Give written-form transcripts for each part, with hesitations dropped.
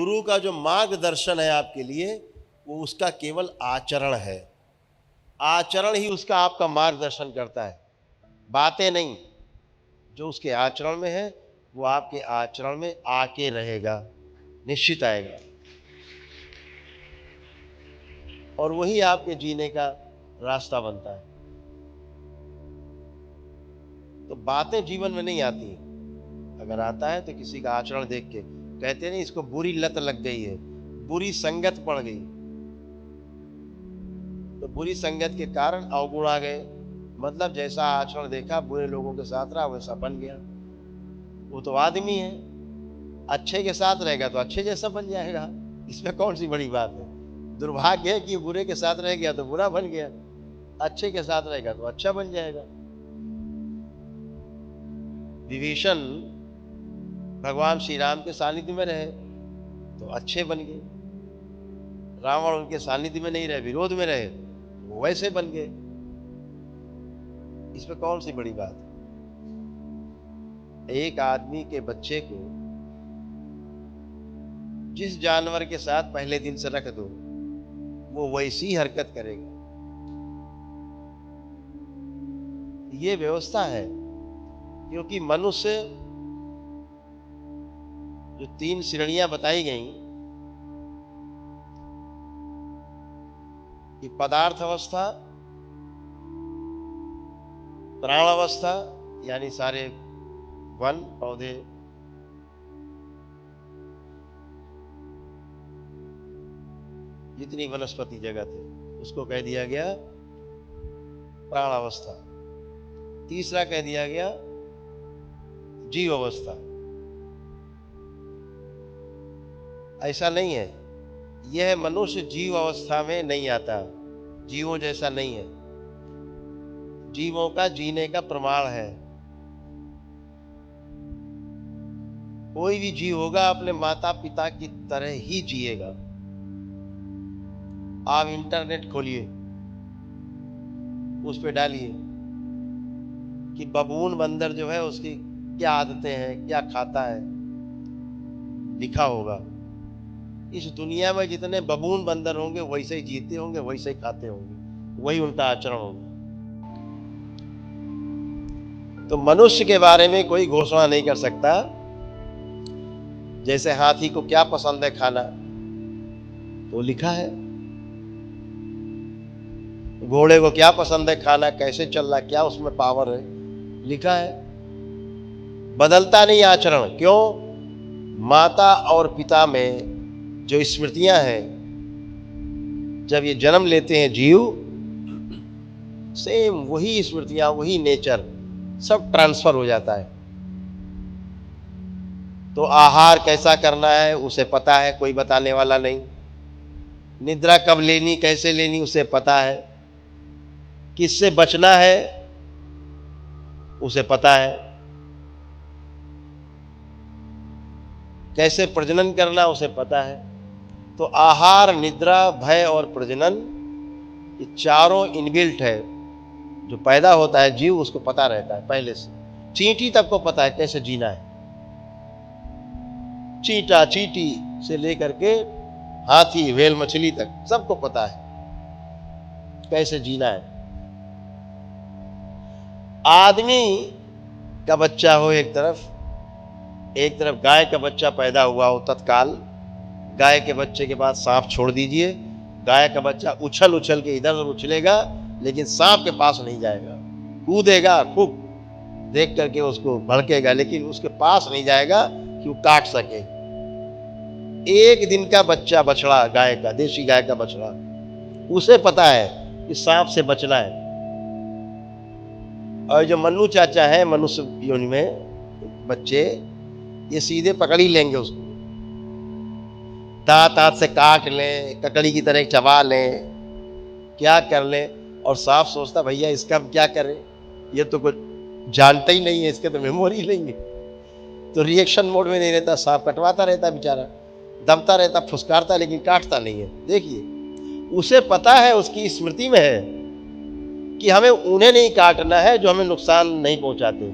गुरु का जो मार्गदर्शन है आपके लिए, वो उसका केवल आचरण है। आचरण ही उसका आपका मार्गदर्शन करता है, बातें नहीं। जो उसके आचरण में है वो आपके आचरण में आके रहेगा, निश्चित आएगा, और वही आपके जीने का रास्ता बनता है। तो बातें जीवन में नहीं आती, अगर आता है तो किसी का आचरण देख के। कहते नहीं, इसको बुरी लत लग गई है, बुरी संगत पड़ गई, तो बुरी संगत के कारण अवगुण आ गए। मतलब जैसा आचरण देखा, बुरे लोगों के साथ रहा, वैसा बन गया। वो तो आदमी है, अच्छे के साथ रहेगा तो अच्छे जैसा बन जाएगा, इसमें कौन सी बड़ी बात है। दुर्भाग्य है कि बुरे के साथ रह गया तो बुरा बन गया, अच्छे के साथ रहेगा तो अच्छा बन जाएगा। विभीषण भगवान श्री राम के सानिध्य में रहे तो अच्छे बन गए, रावण उनके सानिध्य में नहीं रहे, विरोध में रहे, वो वैसे बन गए। इसमें कौन सी बड़ी बात है। एक आदमी के बच्चे को जिस जानवर के साथ पहले दिन से रख दो, वो वैसी हरकत करेगा। ये व्यवस्था है, क्योंकि मनुष्य जो 3 श्रेणियां बताई गई कि पदार्थ अवस्था, प्राण अवस्था यानी सारे वन पौधे, जितनी वनस्पति जगत है, उसको कह दिया गया प्राण अवस्था। तीसरा कह दिया गया जीव अवस्था। ऐसा नहीं है, यह मनुष्य जीव अवस्था में नहीं आता, जीवों जैसा नहीं है, जीवों का जीने का प्रमाण है। कोई भी जीव होगा अपने माता पिता की तरह ही जिएगा। आप इंटरनेट खोलिए, उस पे डालिए कि बबून बंदर जो है उसकी क्या आदतें हैं, क्या खाता है, लिखा होगा। इस दुनिया में जितने बबून बंदर होंगे वैसे ही जीते होंगे, वैसे ही खाते होंगे, वही उनका आचरण होगा। तो मनुष्य के बारे में कोई घोषणा नहीं कर सकता। जैसे हाथी को क्या पसंद है खाना, तो लिखा है। घोड़े को क्या पसंद है खाना, कैसे चल रहा, क्या उसमें पावर है, लिखा है। बदलता नहीं आचरण। क्यों? माता और पिता में जो स्मृतियां हैं, जब ये जन्म लेते हैं जीव, सेम वही स्मृतियां, वही नेचर सब ट्रांसफर हो जाता है। तो आहार कैसा करना है उसे पता है, कोई बताने वाला नहीं। निद्रा कब लेनी, कैसे लेनी, उसे पता है। किससे बचना है उसे पता है। कैसे प्रजनन करना उसे पता है। तो आहार, निद्रा, भय और प्रजनन, ये चारों इनबिल्ट है। जो पैदा होता है जीव, उसको पता रहता है पहले से। चींटी तक को पता है कैसे जीना है। चींटा चींटी से लेकर के हाथी, व्हेल, मछली तक सबको पता है कैसे जीना है। आदमी का बच्चा हो एक तरफ गाय का बच्चा पैदा हुआ हो, तत्काल गाय के बच्चे के बाद सांप छोड़ दीजिए। गाय का बच्चा उछल उछल के इधर उधर उछलेगा, लेकिन सांप के पास नहीं जाएगा। कूदेगा, खूब देख करके उसको भड़केगा, लेकिन उसके पास नहीं जाएगा कि वो काट सके। एक दिन का बच्चा, बछड़ा गाय का, देसी गाय का बछड़ा, उसे पता है कि सांप से बचना है। और जो मन्नू चाचा है मनुष्य योनि में बच्चे, ये सीधे पकड़ ही लेंगे उसको, दांत से काट लें, ककड़ी की तरह चबा लें, क्या कर लें। और सांप सोचता भैया इसका हम क्या करें, ये तो कुछ जानता ही नहीं है, इसके तो मेमोरी नहीं है। तो रिएक्शन मोड में नहीं रहता, सांप कटवाता रहता बेचारा, दबता रहता, फुसकारता, लेकिन काटता नहीं है। देखिए, उसे पता है, उसकी स्मृति में है कि हमें उन्हें नहीं काटना है जो हमें नुकसान नहीं पहुंचाते।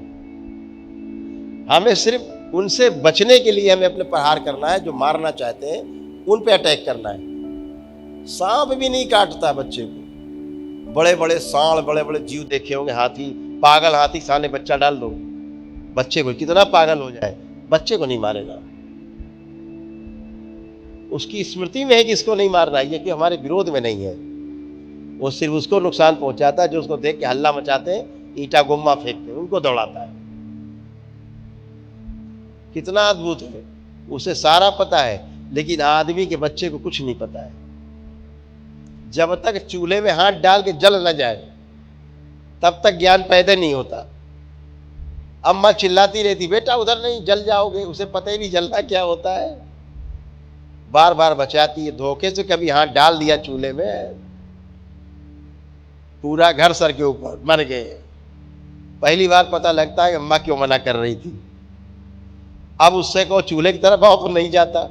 हमें सिर्फ उनसे बचने के लिए हमें अपने प्रहार करना है, जो मारना चाहते हैं उन पे अटैक करना है। सांप भी नहीं काटता बच्चे को। बड़े बड़े सांड, बड़े बड़े जीव देखे होंगे, हाथी, पागल हाथी सामने बच्चा डाल दो, बच्चे को कितना पागल हो जाए, बच्चे को नहीं मारेगा। उसकी स्मृति में है कि इसको नहीं मारना है, ये कि हमारे विरोध में नहीं है। वो सिर्फ उसको नुकसान पहुंचाता है जो उसको देख के हल्ला मचाते हैं, ईटा गुम्मा फेंकते हैं, उनको दौड़ाता है। कितना अद्भुत है, उसे सारा पता है, लेकिन आदमी के बच्चे को कुछ नहीं पता है। जब तक चूल्हे में हाथ डाल के जल न जाए तब तक ज्ञान पैदा नहीं होता। अम्मा चिल्लाती रहती, बेटा उधर नहीं, जल जाओगे। उसे पता ही नहीं जलना क्या होता है। बार बार बचाती है, धोखे से कभी हाथ डाल दिया चूल्हे में, पूरा घर सर के ऊपर, मर गए। पहली बार पता लगता है कि अम्मा क्यों मना कर रही थी। अब उससे को चूल्हे की तरफ आओ तो नहीं जाता,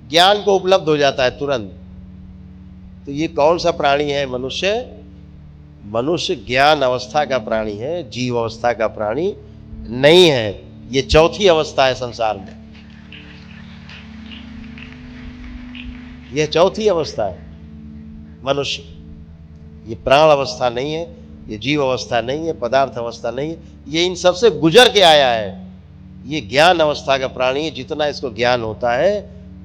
ज्ञान को उपलब्ध हो जाता है तुरंत। तो ये कौन सा प्राणी है? मनुष्य। मनुष्य ज्ञान अवस्था का प्राणी है, जीव अवस्था का प्राणी नहीं है। ये चौथी अवस्था है संसार में, यह चौथी अवस्था है मनुष्य। ये प्राण अवस्था नहीं है, ये जीव अवस्था नहीं है, पदार्थ अवस्था नहीं है, ये इन सबसे गुजर के आया है। ये ज्ञान अवस्था का प्राणी है। जितना इसको ज्ञान होता है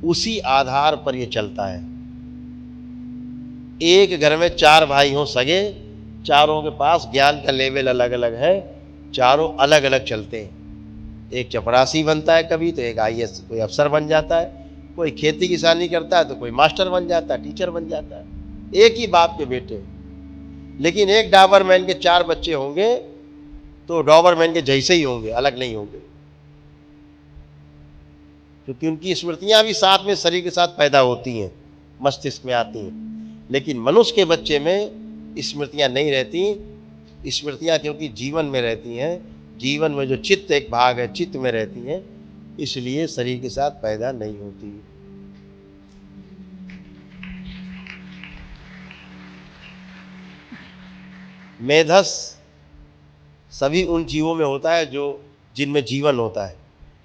उसी आधार पर ये चलता है। एक घर में 4 भाई हों सगे, चारों के पास ज्ञान का लेवल अलग अलग है, चारों अलग अलग चलते हैं। एक चपरासी बनता है कभी, तो एक IAS कोई अफसर बन जाता है, कोई खेती किसानी करता है तो कोई मास्टर बन जाता है, टीचर बन जाता है। एक ही बाप के बेटे। लेकिन एक डॉबरमैन के 4 बच्चे होंगे तो डॉबरमैन के जैसे ही होंगे, अलग नहीं होंगे, क्योंकि उनकी स्मृतियां भी साथ में शरीर के साथ पैदा होती हैं, मस्तिष्क में आती हैं। लेकिन मनुष्य के बच्चे में स्मृतियां नहीं रहती। स्मृतियां क्योंकि जीवन में रहती हैं, जीवन में जो चित्त एक भाग है, चित्त में रहती हैं, इसलिए शरीर के साथ पैदा नहीं होती। मेधस सभी उन जीवों में होता है जो जिनमें जीवन होता है,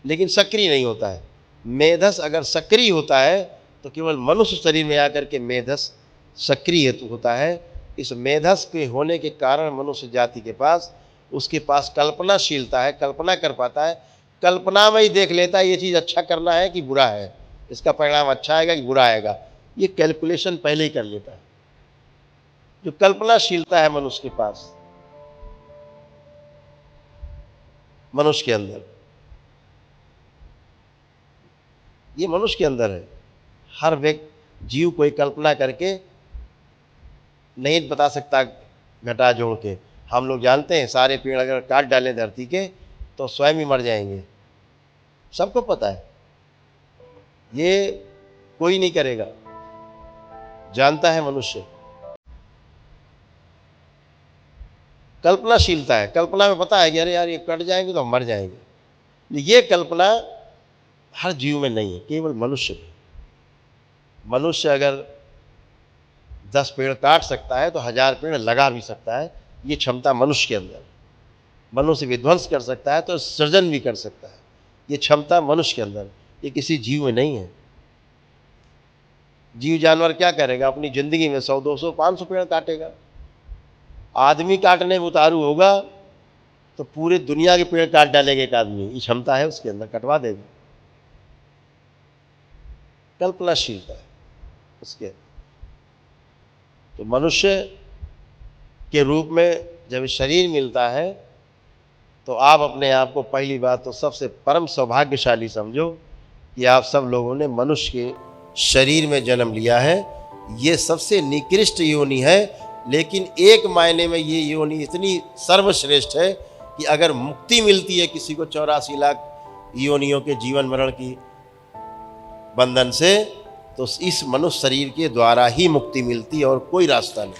लेकिन सक्रिय नहीं होता है। मेधस अगर सक्रिय होता है तो केवल मनुष्य शरीर में आकर के मेधस सक्रिय होता है। इस मेधस के होने के कारण मनुष्य जाति के पास, उसके पास कल्पनाशीलता है, कल्पना कर पाता है। कल्पना में ही देख लेता है ये चीज़ अच्छा करना है कि बुरा है, इसका परिणाम अच्छा आएगा कि बुरा आएगा, ये कैलकुलेशन पहले ही कर लेता है। जो कल्पनाशीलता है मनुष्य के पास, मनुष्य के अंदर, ये मनुष्य के अंदर है। हर व्यक्ति जीव कोई कल्पना करके नहीं बता सकता घटा जोड़ के। हम लोग जानते हैं सारे पेड़ अगर काट डालें धरती के तो स्वयं ही मर जाएंगे, सबको पता है। ये कोई नहीं करेगा, जानता है मनुष्य। कल्पनाशीलता है, कल्पना में पता है कि अरे यार ये कट जाएंगे तो हम मर जाएंगे। ये कल्पना हर जीव में नहीं है, केवल मनुष्य में। मनुष्य अगर 10 पेड़ काट सकता है तो 1000 पेड़ लगा भी सकता है। ये क्षमता मनुष्य के अंदर। मनुष्य विध्वंस कर सकता है तो सृजन भी कर सकता है। ये क्षमता मनुष्य के अंदर, ये किसी जीव में नहीं है। जीव जानवर क्या करेगा? अपनी जिंदगी में 100, 200, 500 पेड़ काटेगा। आदमी काटने में उतारू होगा तो पूरे दुनिया के पेड़ काट डालेगा एक आदमी। ये क्षमता है उसके अंदर, कटवा देगा। कल्पनाशीलता है उसके। तो मनुष्य के रूप में जब शरीर मिलता है तो आप अपने आप को पहली बात तो सबसे परम सौभाग्यशाली समझो कि आप सब लोगों ने मनुष्य के शरीर में जन्म लिया है। ये सबसे निकृष्ट योनि है, लेकिन एक मायने में ये योनि इतनी सर्वश्रेष्ठ है कि अगर मुक्ति मिलती है किसी को 84 लाख योनियों के जीवन मरण की बंधन से, तो इस मनुष्य शरीर के द्वारा ही मुक्ति मिलती है और कोई रास्ता नहीं।